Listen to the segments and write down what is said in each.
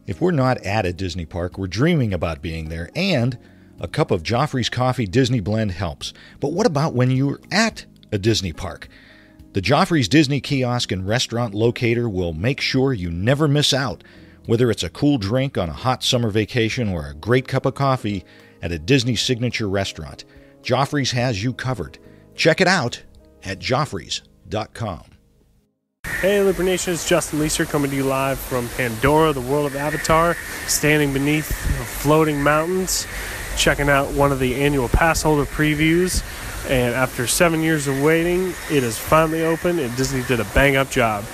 If we're not at a Disney park, we're dreaming about being there, and a cup of Joffrey's Coffee Disney Blend helps. But what about when you're at a Disney park? The Joffrey's Disney Kiosk and Restaurant Locator will make sure you never miss out. Whether it's a cool drink on a hot summer vacation or a great cup of coffee at a Disney signature restaurant, Joffrey's has you covered. Check it out at joffreys.com. Hey Looper Nation, it's Justin Leeser coming to you live from Pandora, the world of Avatar, standing beneath floating mountains, checking out one of the annual pass holder previews. And after 7 years of waiting, it is finally open, and Disney did a bang-up job.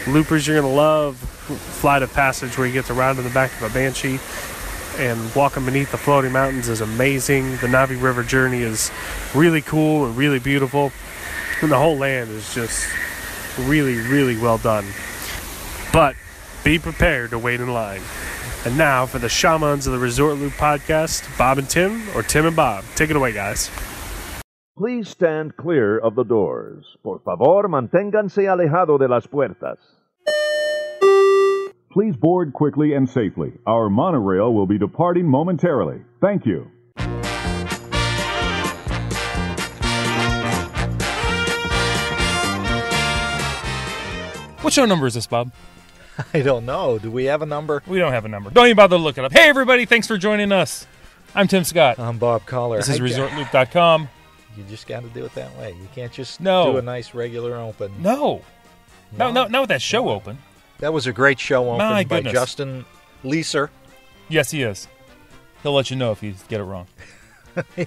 Loopers, you're going to love Flight of Passage, where you get to ride in the back of a Banshee, and walking beneath the floating mountains is amazing. The Navi River journey is really cool and really beautiful, and the whole land is just really, really well done. But be prepared to wait in line. And now for the shamans of the Resort Loop podcast, Bob and Tim, or Tim and Bob. Take it away, guys. Please stand clear of the doors. Por favor, manténganse alejado de las puertas. Please board quickly and safely. Our monorail will be departing momentarily. Thank you. What show number is this, Bob? I don't know. Do we have a number? We don't have a number. Don't even bother to look it up. Hey, everybody. Thanks for joining us. I'm Tim Scott. I'm Bob Collar. This is ResortLoop.com. You just got to do it that way. You can't just do No. a nice regular open. No. Not with that show open. That was a great show open My by goodness. Justin Leeser. Yes, he is. He'll let you know if you get it wrong.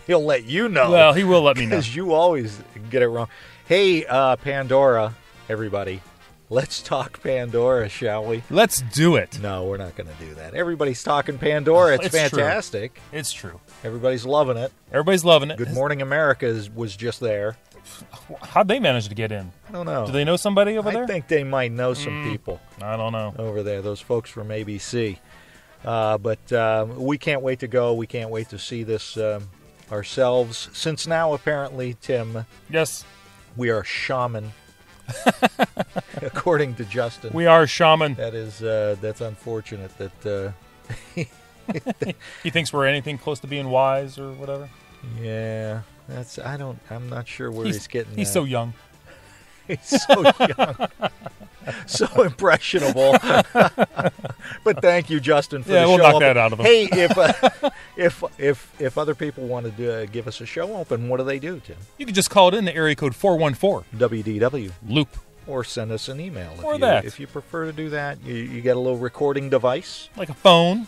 He'll let you know. Well, he will let me know. Because you always get it wrong. Hey, Pandora, everybody. Let's talk Pandora, shall we? Let's do it. No, we're not going to do that. Everybody's talking Pandora. It's fantastic. True. It's true. Everybody's loving it. Everybody's loving it. Good Morning America was just there. How'd they manage to get in? I don't know. Do they know somebody over there? I think they might know some people. I don't know. Over there, those folks from ABC. But we can't wait to go. We can't wait to see this ourselves. Since now, apparently, Tim. Yes. We are shaman. According to Justin. We are shaman. That is, that's unfortunate that... He thinks we're anything close to being wise or whatever. Yeah. I'm not sure where he's getting He's that. so young. He's so young. So impressionable. But thank you, Justin, for the show. Yeah, we'll knock that out of him. Hey, if other people wanted to give us a show open, what do they do, Tim? You can just call it in the area code 414 WDW. Loop. Or send us an email. If you prefer to do that, you get a little recording device. Like a phone.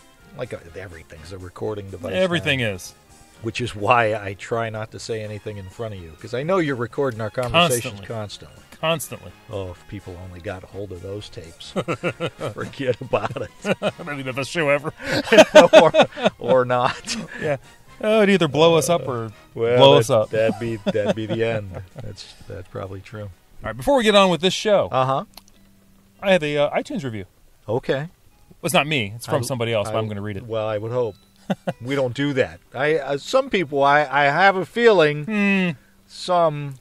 Everything's a recording device. Everything is. Which is why I try not to say anything in front of you, because I know you're recording our conversations constantly. Oh, if people only got a hold of those tapes. Forget about it. Maybe the best show ever. or not. Yeah. It'd either blow us up or blow us up. That'd be the end. That's probably true. All right, before we get on with this show, I have a iTunes review. Okay. Well, it's not me. It's from somebody else, but I'm going to read it. Well, I would hope. We don't do that. Some people, I have a feeling, some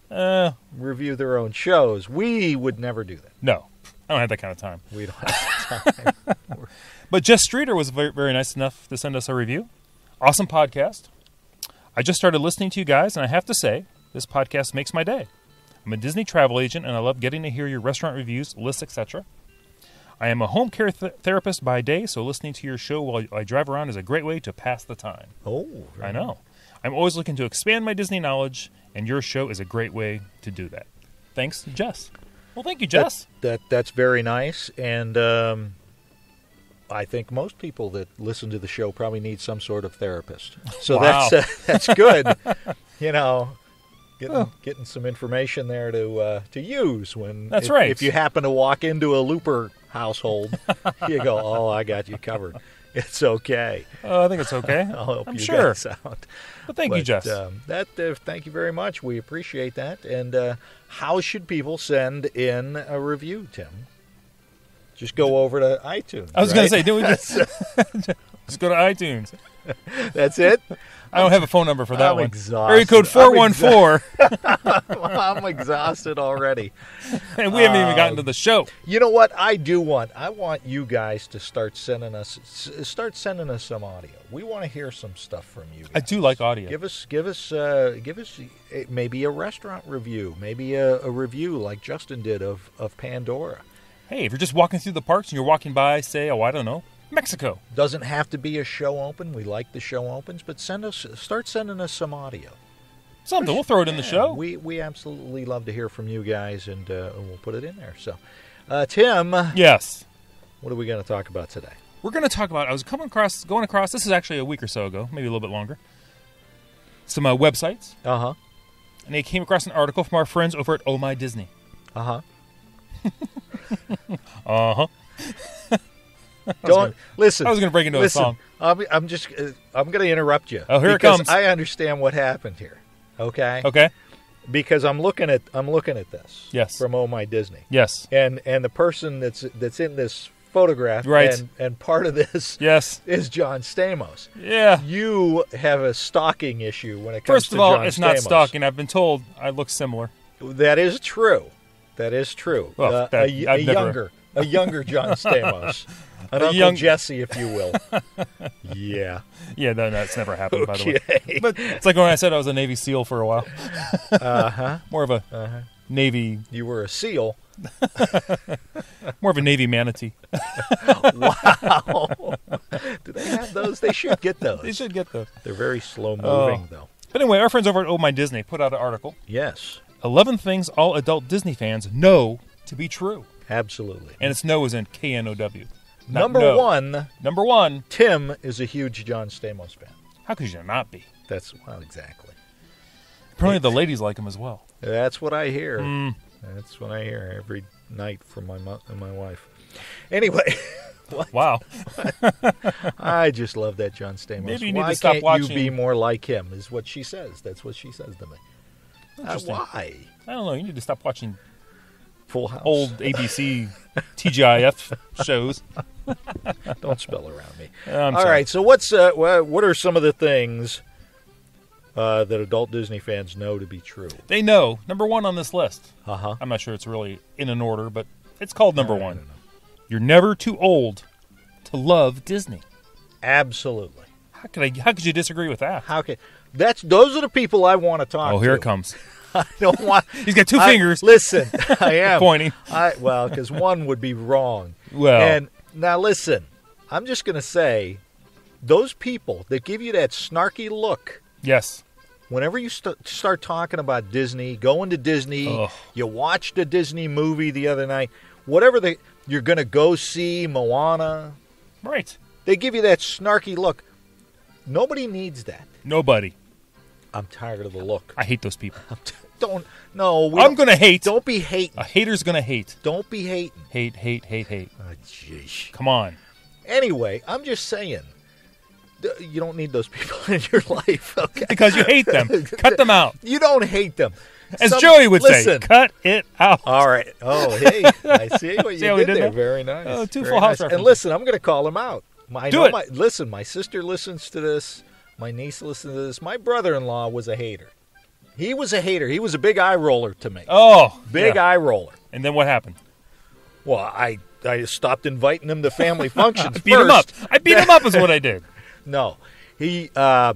review their own shows. We would never do that. No, I don't have that kind of time. We don't have the time. But Jess Streeter was very, very nice enough to send us a review. Awesome podcast. I just started listening to you guys, and I have to say, this podcast makes my day. I'm a Disney travel agent, and I love getting to hear your restaurant reviews, lists, etc. I am a home care therapist by day, so listening to your show while I drive around is a great way to pass the time. Oh, right. I know. I'm always looking to expand my Disney knowledge, and your show is a great way to do that. Thanks, Jess. Well, thank you, Jess. That's very nice, and I think most people that listen to the show probably need some sort of therapist. So wow. that's good. Getting some information there to use when that's right. If you happen to walk into a Looper household, you go, "Oh, I got you covered. It's okay." I think it's okay. I'll help you sure. guys out. But thank you, Jess. Thank you very much. We appreciate that. And how should people send in a review, Tim? Just go over to iTunes. I was going to say, just go to iTunes. That's it? I don't have a phone number for that I'm one. exhausted. Area code 414. I'm exhausted already. And we haven't even gotten to the show. You know what I want you guys to start sending us some audio. We want to hear some stuff from you guys. I do like audio. Give us maybe a restaurant review, maybe a review like Justin did of Pandora. Hey, if you're just walking through the parks and you're walking by, say, I don't know, Mexico. Doesn't have to be a show open. We like the show opens, but start sending us some audio. Something. We'll throw it in the show. We absolutely love to hear from you guys, and we'll put it in there. So, Tim. Yes. What are we going to talk about today? We're going to talk about, I was going across, this is actually a week or so ago, maybe a little bit longer, some websites. Uh-huh. And they came across an article from our friends over at Oh My Disney. Uh-huh. Uh-huh. Listen. I was going to break into a song. I'm going to interrupt you. Oh, here it comes. I understand what happened here. Okay. Okay. Because I'm looking at this. Yes. From Oh My Disney. Yes. And the person that's in this photograph, right, and part of this, yes, is John Stamos. Yeah. You have a stalking issue when it comes to John Stamos. First of all, it's not stalking. I've been told I look similar. That is true. Well, a younger John Stamos. An Uncle Jesse, if you will. Yeah. Yeah, no, that's never happened, by the way. But it's like when I said I was a Navy SEAL for a while. Uh-huh. More of a Navy... You were a SEAL. More of a Navy manatee. Wow. Do they have those? They should get those. They should get those. They're very slow-moving, though. But anyway, our friends over at Oh My Disney put out an article. Yes. 11 things all adult Disney fans know to be true. Absolutely. And its know is in K-N-O-W. Number one, Tim is a huge John Stamos fan. How could you not be? Exactly. Apparently the ladies like him as well. That's what I hear. That's what I hear every night from my wife. Anyway. Wow. I just love that John Stamos. Maybe you need Why to stop can't watching. you be more like him, is what she says. That's what she says to me. Why? I don't know. You need to stop watching Full House. Old ABC TGIF shows. Don't spell around me. All right. So what are some of the things that adult Disney fans know to be true? They know. Number one on this list. Uh-huh. I'm not sure it's really in an order, but it's called number one. I don't know. You're never too old to love Disney. Absolutely. How could you disagree with that? Those are the people I want to talk to. Oh, here it comes. I don't want. He's got two fingers. Listen, I am pointing. Because one would be wrong. Well, and now listen, I'm just going to say, those people that give you that snarky look. Yes. Whenever you start talking about Disney, going to Disney, you watched a Disney movie the other night, whatever you're going to go see Moana. Right. They give you that snarky look. Nobody needs that. Nobody. I'm tired of the look. I hate those people. I'm going to hate. Don't be hating. A hater's going to hate. Don't be hating. Hate. Oh, jeez. Come on. Anyway, I'm just saying, you don't need those people in your life, okay? Because you hate them. Cut them out. You don't hate them. As Joey would say, cut it out. All right. Oh, hey, I see what you did there. Very nice. Oh, two Very Full House nice. references. And listen, I'm going to call him out. Listen, my sister listens to this. My niece listens to this. My brother-in-law was a hater. He was a hater. He was a big eye roller to me. Oh, big eye roller. And then what happened? Well, I stopped inviting him to family functions. I beat him up. I beat him up is what I did. No, him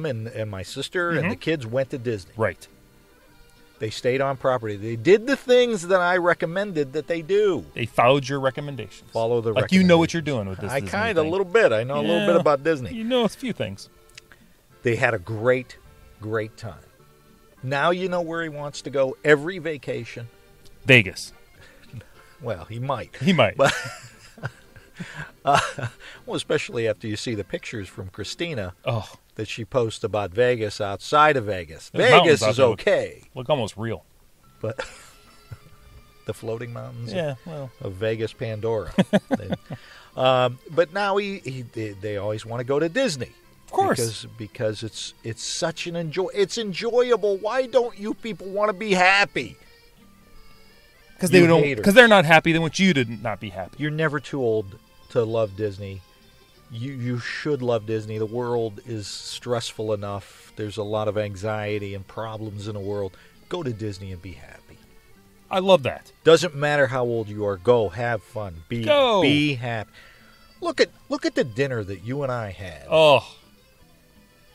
and my sister and the kids went to Disney. Right. They stayed on property. They did the things that I recommended that they do. They followed your recommendations. Follow the recommendations. You know what you're doing with this. I kind of a little bit. I know a little bit about Disney. You know a few things. They had a great, great time. Now you know where he wants to go every vacation. Vegas. Well, he might. He might. But well, especially after you see the pictures from Christina that she posts about Vegas outside of Vegas. Vegas is okay. Look almost real. But the floating mountains of Vegas, Pandora. But now they always want to go to Disney. Of course. Because it's such an it's enjoyable. Why don't you people want to be happy? Because they're not happy. They want you to not be happy. You're never too old to love Disney. you should love Disney. The world is stressful enough. There's a lot of anxiety and problems in the world. Go to Disney and be happy. I love that. Doesn't matter how old you are. Go have fun. Be happy. Look at the dinner that you and I had. Oh,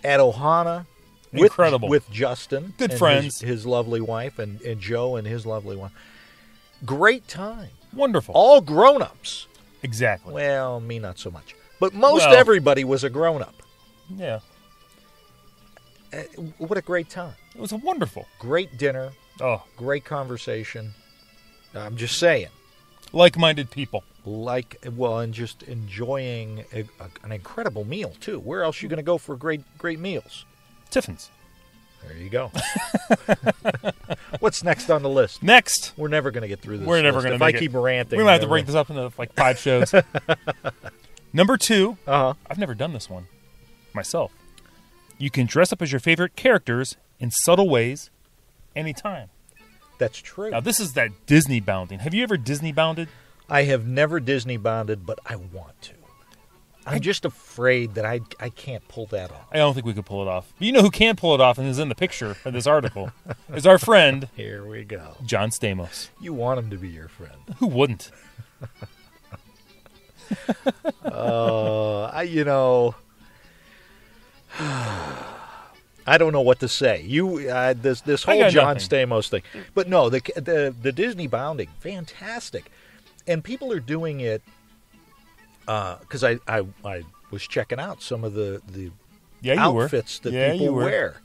at Ohana. Incredible. With Justin. Good and friends. His lovely wife, and Joe and his lovely wife. Great time. Wonderful. All grown-ups. Exactly. Well, me not so much. But most everybody was a grown-up. Yeah. What a great time. It was a wonderful. Great dinner. Oh. Great conversation. I'm just saying. Like-minded people. And just enjoying an incredible meal, too. Where else are you going to go for great meals? Tiffin's. There you go. What's next on the list? Next. We're never going to get through this. We're never going to If I keep ranting. We might have to break this up into like 5 shows. Number 2. I've never done this one myself. You can dress up as your favorite characters in subtle ways anytime. That's true. Now, this is that Disney bounding. Have you ever Disney bounded? I have never Disney bounded, but I want to. I'm just afraid that I can't pull that off. I don't think we could pull it off. But you know who can pull it off and is in the picture of this article is our friend. Here we go. John Stamos. You want him to be your friend. Who wouldn't? I don't know what to say. This whole John nothing. Stamos thing, but no, the Disney bounding, fantastic, and people are doing it because I was checking out some of the outfits that people wear,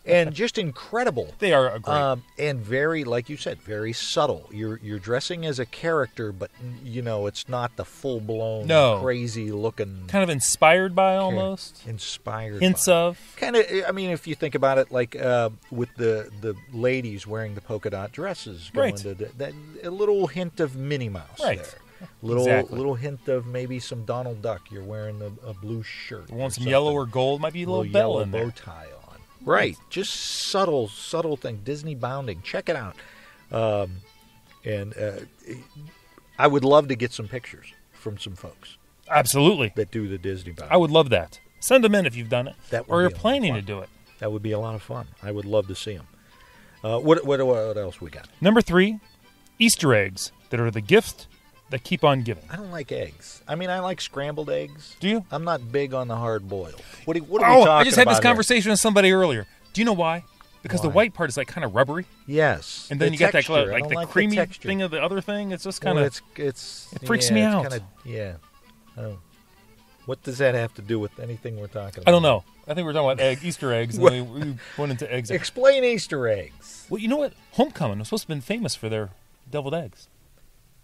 and just incredible. They are great. And very, like you said, very subtle. You're dressing as a character, but it's not the full blown crazy looking. Kind of inspired by almost. Inspired. Hints by. of. Kind of. I mean, if you think about it, like with the ladies wearing the polka dot dresses, going to that a little hint of Minnie Mouse there. Little hint of maybe some Donald Duck. You're wearing a blue shirt. You want some yellow or gold? Might be a little bell yellow in there. Bow tie on. Right. Just subtle thing. Disney bounding. Check it out. I would love to get some pictures from some folks. Absolutely. That do the Disney bounding. I would love that. Send them in if you've done it. Or you're planning to do it. That would be a lot of fun. I would love to see them. What else we got? Number 3, Easter eggs that are the gift that keep on giving. I don't like eggs. I mean, I like scrambled eggs. Do you? I'm not big on the hard boiled. What are we talking about? I just had this conversation with somebody earlier. Do you know why? Because Why? the white part is like kind of rubbery. Yes. And then you get that like the creamy thing of the other thing. It's just kind of. It freaks me out. What does that have to do with anything we're talking about? I don't know. I think we're talking about Easter eggs, and we went into eggs. Explain Easter eggs. Well, you know what? Homecoming was supposed to have been famous for their deviled eggs.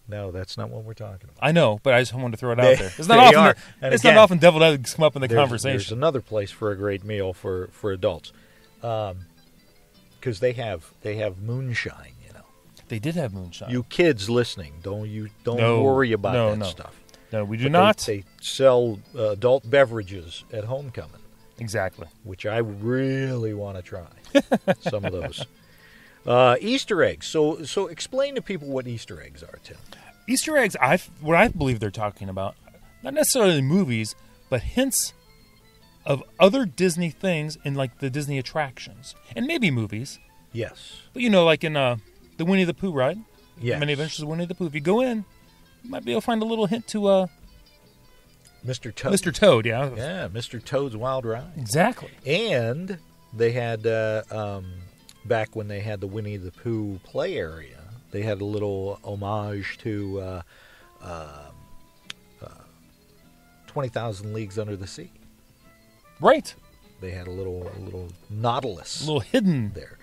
No, that's not what we're talking about. I know, but I just wanted to throw it out there. It's not often deviled eggs come up in the conversation. There's another place for a great meal for adults, because they have moonshine. They did have moonshine. You kids listening, don't worry about that stuff. No, we do not. They sell adult beverages at homecoming. Exactly. Which I really want to try. Some of those. Easter eggs. So explain to people what Easter eggs are, Tim. Easter eggs, what I believe they're talking about, not necessarily movies, but hints of other Disney things in like the Disney attractions. And maybe movies. Yes. But like in the Winnie the Pooh ride. Yes. Many Adventures of Winnie the Pooh. If you go in, you might be able to find a little hint to Mr. Toad. Mr. Toad, yeah. Yeah, Mr. Toad's Wild Ride. Exactly. And they had, back when they had the Winnie the Pooh play area, they had a little homage to 20,000 Leagues Under the Sea. Right. They had a little Nautilus. A little hidden. There.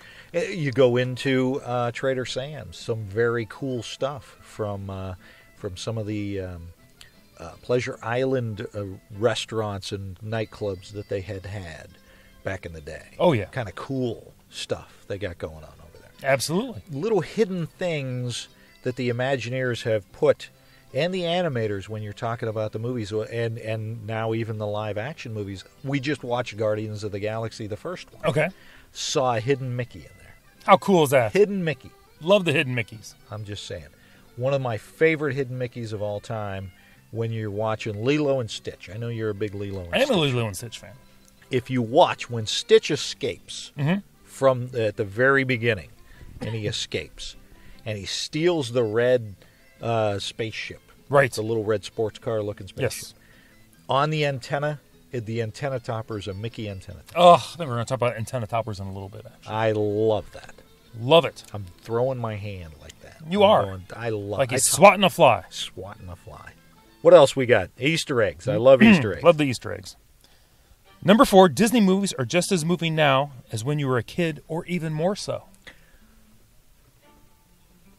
You go into Trader Sam's, some very cool stuff from some of the Pleasure Island restaurants and nightclubs that they had back in the day. Oh, yeah. Kind of cool stuff they got going on over there. Absolutely. Little hidden things that the Imagineers have put, and the animators when you're talking about the movies, and now even the live-action movies. We just watched Guardians of the Galaxy, the first one. Okay. Saw a hidden Mickey in there. How cool is that? Hidden Mickey. Love the hidden Mickeys. I'm just saying. One of my favorite hidden Mickeys of all time when you're watching Lilo and Stitch. I know you're a big Lilo and Stitch. I am a Lilo and Stitch fan. If you watch when Stitch escapes from at the very beginning, and he escapes, and he steals the red spaceship. Right. The little red sports car looking spaceship. Yes. On the antenna topper is a Mickey antenna topper. Oh, I think we're going to talk about antenna toppers in a little bit, actually. I love that. Love it. I'm throwing my hand like that. You are. I love Like it. he's swatting a fly. Swatting a fly. What else we got? Easter eggs. I love Easter eggs. Love the Easter eggs. Number 4, Disney movies are just as moving now as when you were a kid, or even more so.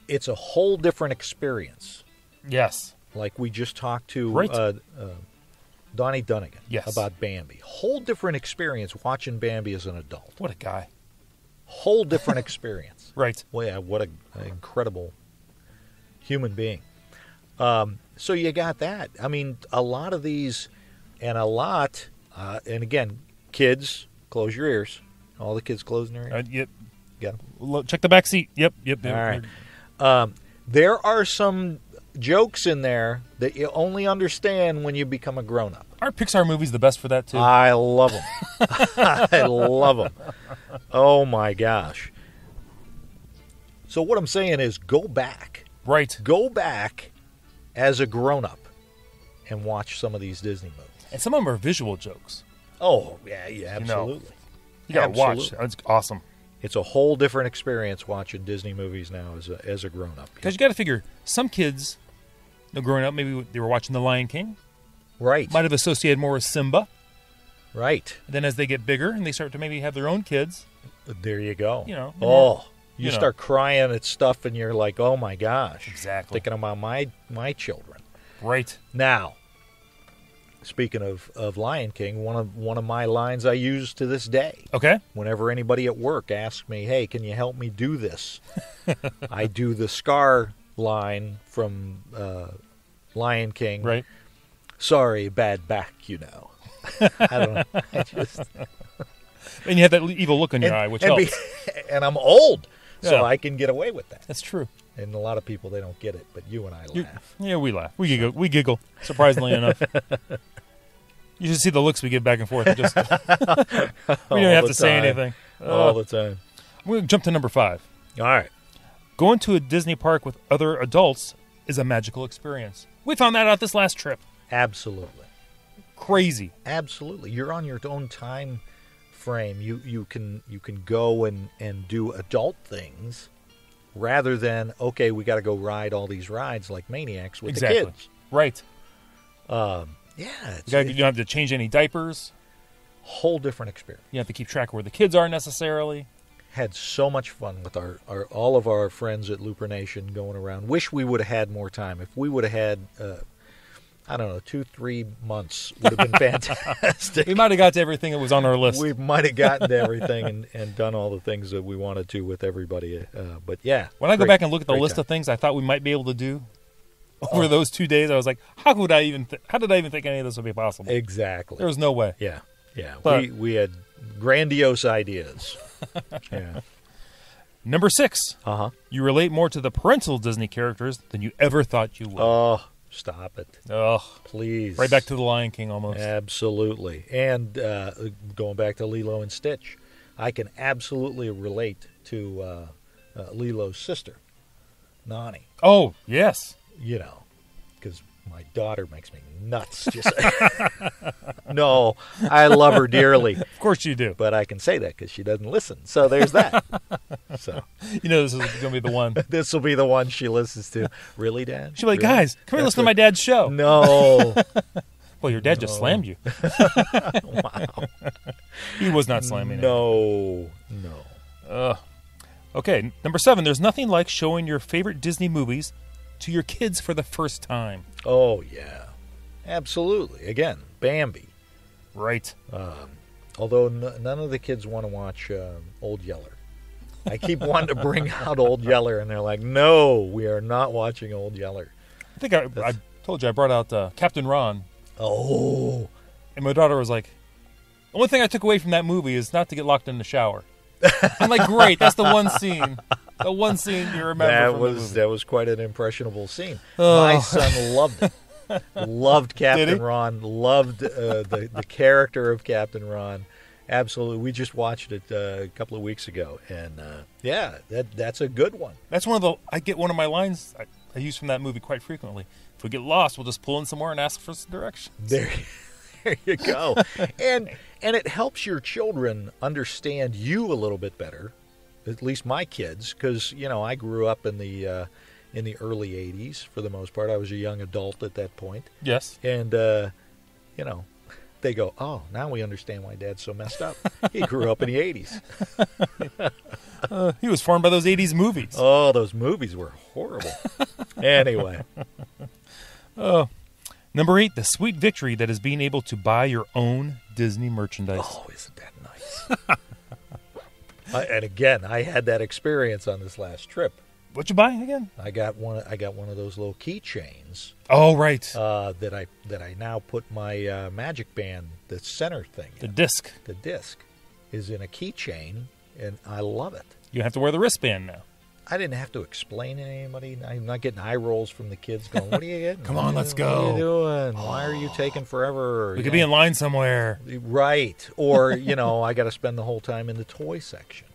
It's a whole different experience. Yes. Like we just talked to Right. Donnie Dunnigan Yes. about Bambi. Whole different experience watching Bambi as an adult. What a guy. Whole different experience. Right. Well, yeah, what an incredible human being. So you got that. I mean, a lot of these, and and again, kids, close your ears. All the kids closing their ears. Yep. Got 'em? Check the back seat. Yep. All right. There are some jokes in there that you only understand when you become a grown-up. Aren't Pixar movies the best for that, too? I love them. I love them. Oh, my gosh. So what I'm saying is go back. Right. Go back as a grown-up and watch some of these Disney movies. And some of them are visual jokes. Oh, yeah, absolutely. You got to watch. Absolutely. It's awesome. It's a whole different experience watching Disney movies now as a grown-up. Because you got to figure, some kids, growing up, maybe they were watching The Lion King. Right. Might have associated more with Simba. Right. And then as they get bigger and they start to maybe have their own kids. There you go. You know. Start crying at stuff and you're like, oh my gosh. Exactly. Thinking about my children. Right. Now, speaking of Lion King, one of my lines I use to this day. Okay. Whenever anybody at work asks me, hey, can you help me do this? I do the Scar line from Lion King. Right. Sorry, bad back, you know. I don't know. And you have that evil look in your eye, which helps. And I'm old, so Yeah. I can get away with that. That's true. And a lot of people, they don't get it, but you and I laugh. Yeah, we laugh. We giggle, surprisingly enough. You should see the looks we give back and forth. We don't have to say anything. All the time. I'm going to jump to number 5. All right. Going to a Disney park with other adults is a magical experience. We found that out this last trip. Absolutely. Crazy. Absolutely. You're on your own time frame. You can go and do adult things rather than, okay, we got to go ride all these rides like maniacs with the kids. Right. Yeah. You don't have to change any diapers. Whole different experience. You have to keep track of where the kids are necessarily. Had so much fun with all of our friends at Looper Nation going around. Wish we would have had more time. If we would have had, 2-3 months would have been fantastic. We might have got to everything that was on our list. We might have gotten to everything and done all the things that we wanted to with everybody. But yeah. When I go back and look at the list of things I thought we might be able to do over those 2 days, I was like, how did I even think any of this would be possible? Exactly. There was no way. Yeah. Yeah. But, we had grandiose ideas. Yeah. Number 6. Uh-huh. You relate more to the parental Disney characters than you ever thought you would. Oh, stop it. Oh, please. Right back to the Lion King almost. Absolutely. And going back to Lilo and Stitch, I can absolutely relate to Lilo's sister, Nani. Oh, yes. You know, because my daughter makes me nuts. No, I love her dearly. Of course you do. But I can say that because she doesn't listen. So there's that. So this is going to be the one. This will be the one she listens to. Really, Dad? She'll be like, really? Guys, come here, listen to my dad's show. No. Well, your dad just slammed you. Wow. He was not slamming No. Okay, number 7. There's nothing like showing your favorite Disney movies to your kids for the first time. Oh, yeah. Absolutely. Again, Bambi. Right. Although none of the kids want to watch Old Yeller. I keep wanting to bring out Old Yeller, and they're like, no, we are not watching Old Yeller. I think I told you I brought out Captain Ron. Oh. And my daughter was like, the only thing I took away from that movie is not to get locked in the shower. I'm like, great, that's the one scene. The one scene you remember from the movie. That was quite an impressionable scene. My son loved it. Loved Captain Did he? Ron. Loved the character of Captain Ron. Absolutely. We just watched it a couple of weeks ago, and that's a good one. That's I get one of my lines I use from that movie quite frequently. If we get lost, we'll just pull in somewhere and ask for some directions. There you go. and it helps your children understand you a little bit better. At least my kids, because I grew up in the early '80s for the most part. I was a young adult at that point. Yes. And they go, "Oh, now we understand why Dad's so messed up. He grew up in the '80s." He was formed by those '80s movies. Oh, those movies were horrible. Anyway. Number 8, the sweet victory that is being able to buy your own Disney merchandise. Oh, isn't that nice? And again, I had that experience on this last trip. What'd you buy again? I got one of those little keychains. Oh, right. That I now put my Magic Band, the center thing. The disc. The disc is in a keychain, and I love it. You have to wear the wristband now. I didn't have to explain to anybody. I'm not getting eye rolls from the kids going, "What are you getting? Come on, let's go. What are you doing? Why are you taking forever?" We could be in line somewhere. Right. Or, I got to spend the whole time in the toy section,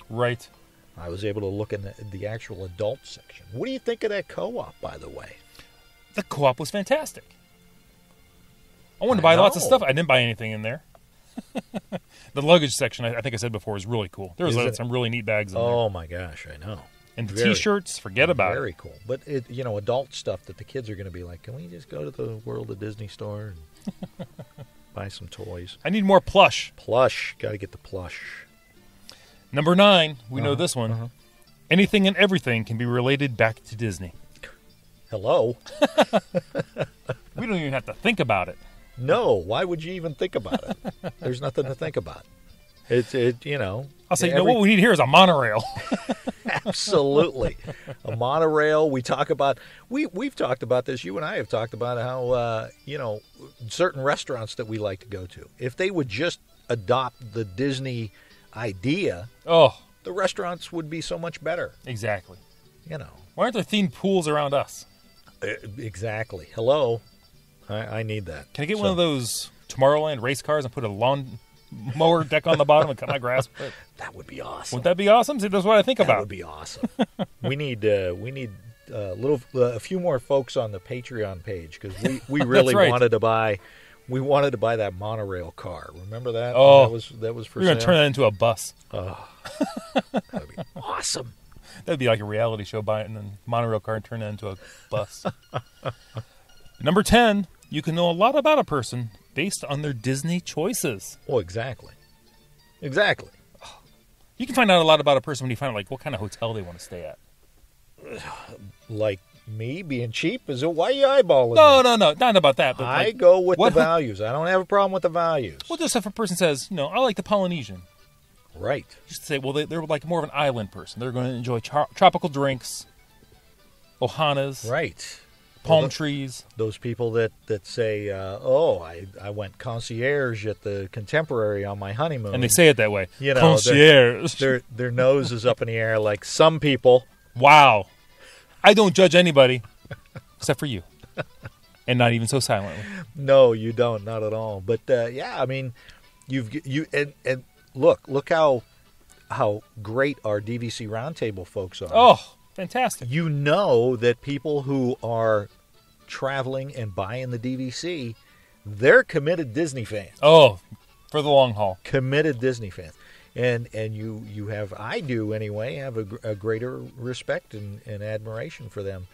Right. I was able to look in the actual adult section. What do you think of that co-op, by the way? The co-op was fantastic. I wanted to buy lots of stuff. I didn't buy anything in there. The luggage section, I think I said before, is really cool. There was some really neat bags in there. Oh, my gosh, I know. And the T-shirts, forget about it. Very cool. But, adult stuff that the kids are going to be like, "Can we just go to the World of Disney store and buy some toys?" I need more plush. Plush. Got to get the plush. Number 9, we know this one. Anything and everything can be related back to Disney. Hello? We don't even have to think about it. No, why would you even think about it? There's nothing to think about. I'll say, what we need here is a monorail. Absolutely. A monorail. We've talked about this. You and I have talked about how, certain restaurants that we like to go to. If they would just adopt the Disney idea, the restaurants would be so much better. Exactly. Why aren't there themed pools around us? Exactly. Hello. I need that. Can I get one of those Tomorrowland race cars and put a lawn mower deck on the bottom and cut my grass with it? That would be awesome. Wouldn't that be awesome? See, that's what I think about. That would be awesome. we need a few more folks on the Patreon page, because we really right. wanted to buy that monorail car. Remember that? Oh, that was for we're sale. going to turn that into a bus. Oh, that would be awesome. That'd be like a reality show, buy it and then monorail car and turn that into a bus. Number 10, you can know a lot about a person based on their Disney choices. Oh, exactly. Exactly. You can find out a lot about a person when you find out what kind of hotel they want to stay at. Like me being cheap? Why are you eyeballing No, me? not about that. But I go with the values. I don't have a problem with the values. Well, just if a person says, I like the Polynesian. Right. Just say, well, they're like more of an island person. They're going to enjoy tropical drinks, ohanas, right, palm trees. Those people that say, I went concierge at the Contemporary on my honeymoon. And they say it that way. You know, concierge. Their nose is up in the air like some people. Wow. I don't judge anybody except for you. And not even so silently. No, you don't. Not at all. But, I mean, and look how great our DVC Roundtable folks are. Oh, fantastic. You know that people who are traveling and buying the DVC, they're committed Disney fans. Oh, for the long haul. Committed Disney fans. And you have, I do anyway, have a greater respect and admiration for them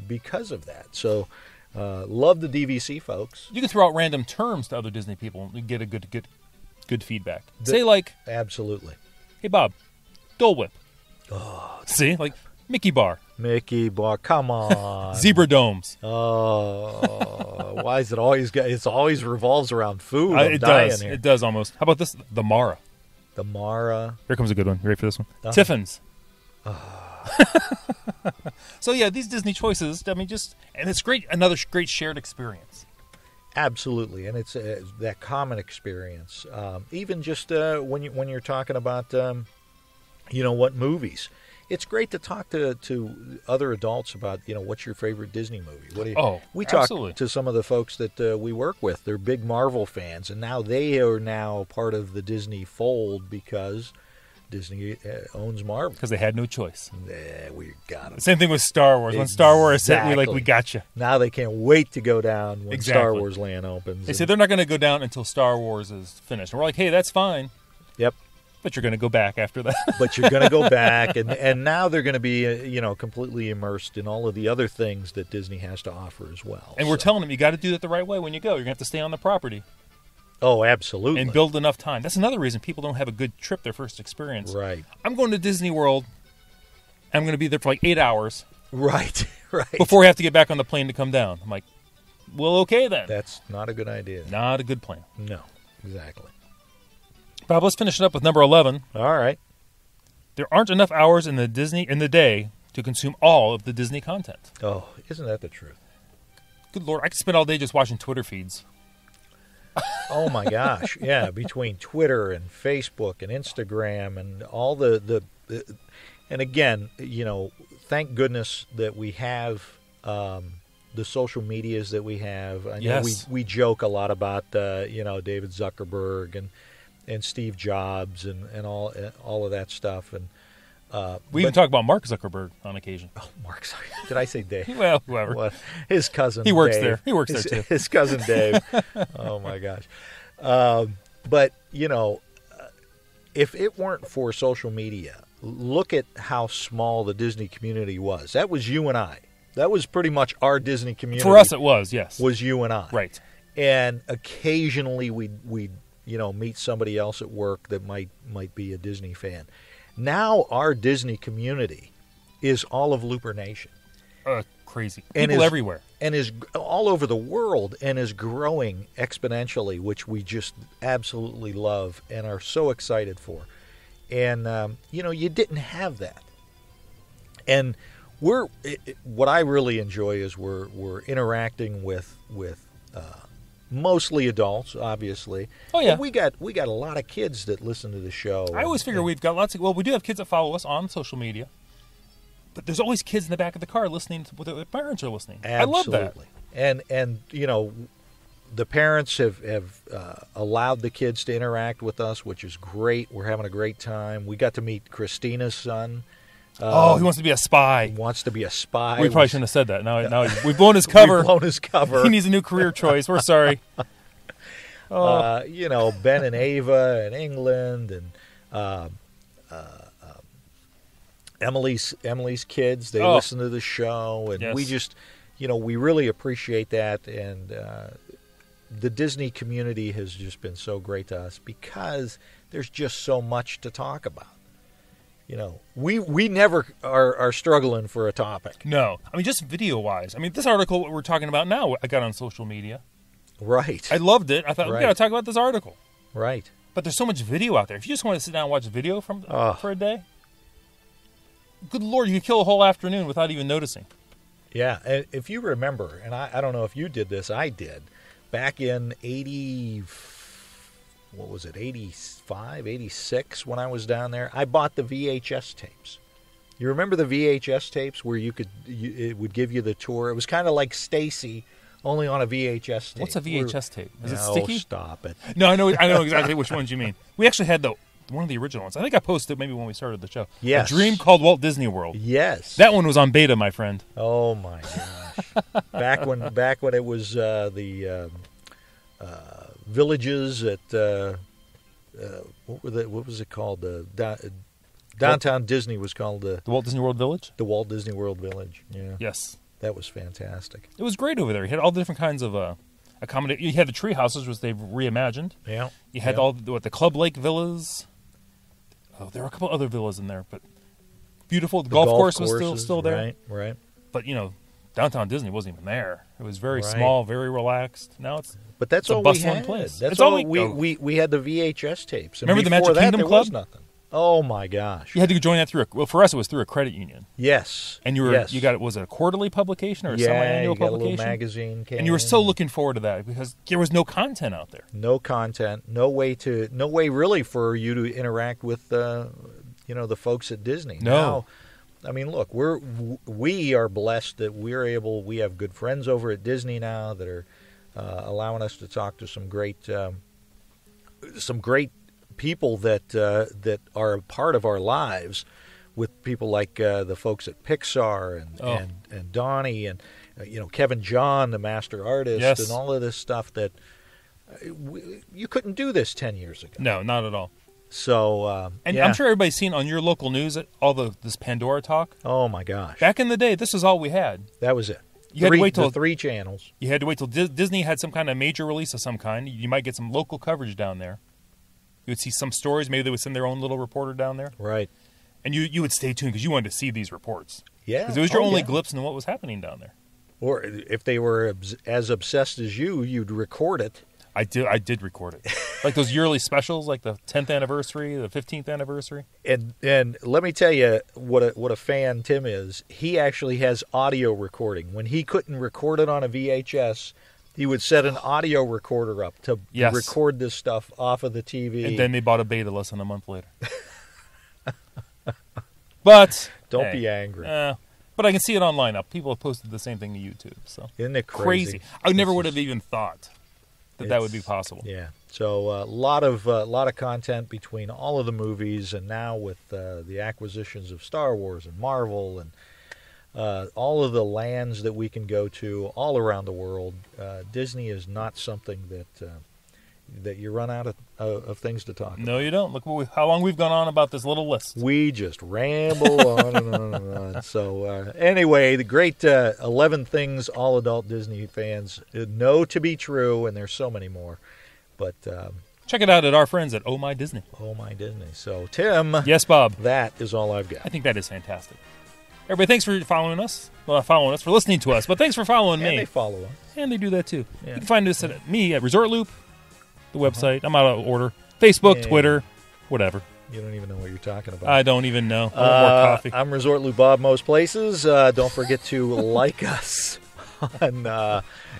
because of that. So, love the DVC folks. You can throw out random terms to other Disney people and get a good feedback. Say absolutely. Hey, Bob, Dole Whip. Oh, see? Like Mickey Bar. Mickey Bar, come on. Zebra Domes. Oh, why is it always revolves around food? It does. Here. It does almost. How about this? The Mara. The Mara. Here comes a good one. You ready for this one? Tiffin's. So, yeah, these Disney choices, I mean, and it's great. Another great shared experience. Absolutely, and it's that common experience. Even just when you're talking about, what movies, it's great to talk to other adults about, what's your favorite Disney movie? What do you? We absolutely. talk to some of the folks that we work with. They're big Marvel fans, and now they are now part of the Disney fold because Disney owns Marvel. Because they had no choice. We got them. Same thing with Star Wars. When Star Wars hit, we got you. Now they can't wait to go down when Star Wars Land opens. They say they're not going to go down until Star Wars is finished. And we're like, hey, that's fine. Yep. But you're going to go back after that. But you're going to go back, and now they're going to be, completely immersed in all of the other things that Disney has to offer as well. And we're telling them, you got to do it the right way when you go. You're going to have to stay on the property. Oh, absolutely. And build enough time. That's another reason people don't have a good trip their first experience. Right. I'm going to Disney World. I'm going to be there for like 8 hours. Right. Before I have to get back on the plane to come down. I'm like, well, okay then. That's not a good idea. Not a good plan. No, exactly. Bob, let's finish it up with number 11. All right. There aren't enough hours in the day to consume all of the Disney content. Oh, isn't that the truth? Good Lord, I could spend all day just watching Twitter feeds. Oh my gosh, yeah, between Twitter and Facebook and Instagram and all the and again, thank goodness that we have the social medias that we have. I know we joke a lot about David Zuckerberg and Steve Jobs and all of that stuff, and we even talk about Mark Zuckerberg on occasion. Oh, Mark Zuckerberg. Did I say Dave? Well, whoever. What? His cousin He works Dave. there. He works there, too. His cousin Dave. Oh, my gosh. But, if it weren't for social media, look at how small the Disney community was. That was you and I. That was pretty much our Disney community. For us, it was, yes. Was you and I. Right. And occasionally we'd meet somebody else at work that might be a Disney fan. Now our Disney community is all of Looper Nation. Crazy. People everywhere. And is all over the world and is growing exponentially, which we just absolutely love and are so excited for. And, you didn't have that. And what I really enjoy is we're interacting with mostly adults, obviously. Oh yeah, but we got a lot of kids that listen to the show. I always figure we've got lots of. Well, we do have kids that follow us on social media, but there's always kids in the back of the car listening to what their parents are listening. Absolutely. I love that. And the parents have allowed the kids to interact with us, which is great. We're having a great time. We got to meet Christina's son. He wants to be a spy. He wants to be a spy. We probably shouldn't have said that. Now we've blown his cover. We've blown his cover. He needs a new career choice. We're sorry. Ben and Ava in England and Emily's kids. They listen to the show, and we just, we really appreciate that. And the Disney community has just been so great to us because there's just so much to talk about. We never are struggling for a topic. No. I mean, just video-wise. I mean, this article we're talking about now, I got on social media. Right. I loved it. I thought, we got to talk about this article. Right. But there's so much video out there. If you just want to sit down and watch video for a day, good Lord, you could kill a whole afternoon without even noticing. Yeah. And if you remember, and I don't know if you did this, I did, back in 85, 86 when I was down there, I bought the VHS tapes. You remember the VHS tapes where it would give you the tour? It was kind of like Stacy, only on a VHS tape. What's a VHS tape? Is it sticky? Oh, stop it. No, I know exactly which ones you mean. We actually had one of the original ones. I think I posted maybe when we started the show. Yes. A Dream Called Walt Disney World. Yes. That one was on beta, my friend. Oh my gosh. back when it was the villages at what was it called? Downtown Disney was called the Walt Disney World Village. The Walt Disney World Village. Yeah. Yes. That was fantastic. It was great over there. You had all the different kinds of accommodate. You had the tree houses, which they've reimagined. Yeah. You had all the Club Lake villas. Oh, there were a couple other villas in there, but beautiful. The golf course was still there. Right. But downtown Disney wasn't even there. It was very small, very relaxed. Now it's that's a all bustling we had. place. That's all we had the VHS tapes. And remember the Magic that, Kingdom there Club? Was nothing. Oh my gosh! You had to join that for us it was through a credit union. Yes. And you got was it a quarterly publication or a semi-annual publication? A little magazine. And you were so looking forward to that because there was no content out there. No content. No way really for you to interact with the folks at Disney. No. Now, I mean, look, we are blessed that we have good friends over at Disney now that are allowing us to talk to some great people that are a part of our lives, with people like the folks at Pixar and Donnie and Kevin John, the master artist, Yes. and all of this stuff that you couldn't do this 10 years ago. No, not at all. So, And I'm sure everybody's seen on your local news all this Pandora talk. Oh my gosh, Back in the day, this is all we had. that was it. You had to wait till the 3 channels. You had to wait till Disney had some kind of major release of some kind. You might get some local coverage down there. You would see some stories. Maybe they would send their own little reporter down there. Right. And you would stay tuned because you wanted to see these reports. Yeah. Because it was your only glimpse into what was happening down there. Or if they were as obsessed as you'd record it. I did record it. Like those yearly specials, like the 10th anniversary, the 15th anniversary. And let me tell you what a fan Tim is. He actually has audio recording. When he couldn't record it on a VHS, he would set an audio recorder up to record this stuff off of the TV. And then they bought a beta less than a month later. But don't be angry. But I can see it online now. People have posted the same thing to YouTube. So isn't it crazy? I never would have even thought that would be possible. Yeah. So a lot of content between all of the movies, and now with the acquisitions of Star Wars and Marvel and all of the lands that we can go to all around the world. Disney is not something that you run out of things to talk about. No, you don't. Look how long we've gone on about this little list. We just ramble on and on and on. So anyway, the great 11 things all adult Disney fans know to be true, and there's so many more. But check it out at our friends at Oh My Disney. Oh My Disney. So Tim. Yes, Bob. That is all I've got. I think that is fantastic. Everybody, thanks for following us. Well, not following us, for listening to us, but thanks for following me. And they follow us. And they do that too. Yeah. You can find us at me at Resort Loop, the website. I'm out of order. Facebook, Twitter, whatever. You don't even know what you're talking about. I don't even know. I want more coffee. I'm Resort Loop Bob most places. Don't forget to like us on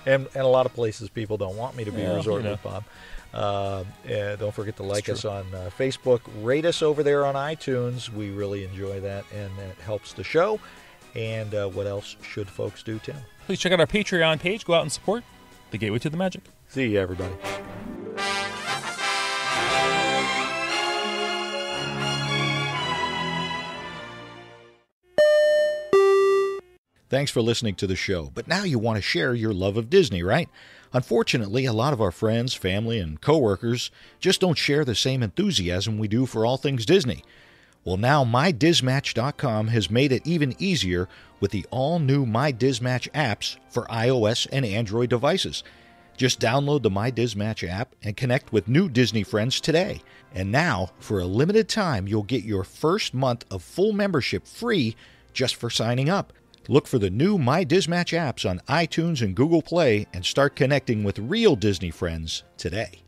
and a lot of places people don't want me to be Resort Loop Bob. Don't forget to like us on Facebook. Rate us over there on iTunes. We really enjoy that, and that helps the show. And what else should folks do, Tim? Please check out our Patreon page. Go out and support the Gateway to the Magic. See you, everybody. Thanks for listening to the show. But now you want to share your love of Disney, right? Unfortunately, a lot of our friends, family, and coworkers just don't share the same enthusiasm we do for all things Disney. Well, now MyDismatch.com has made it even easier with the all-new MyDismatch apps for iOS and Android devices. Just download the MyDismatch app and connect with new Disney friends today. And now, for a limited time, you'll get your first month of full membership free just for signing up. Look for the new MyDismatch apps on iTunes and Google Play and start connecting with real Disney friends today.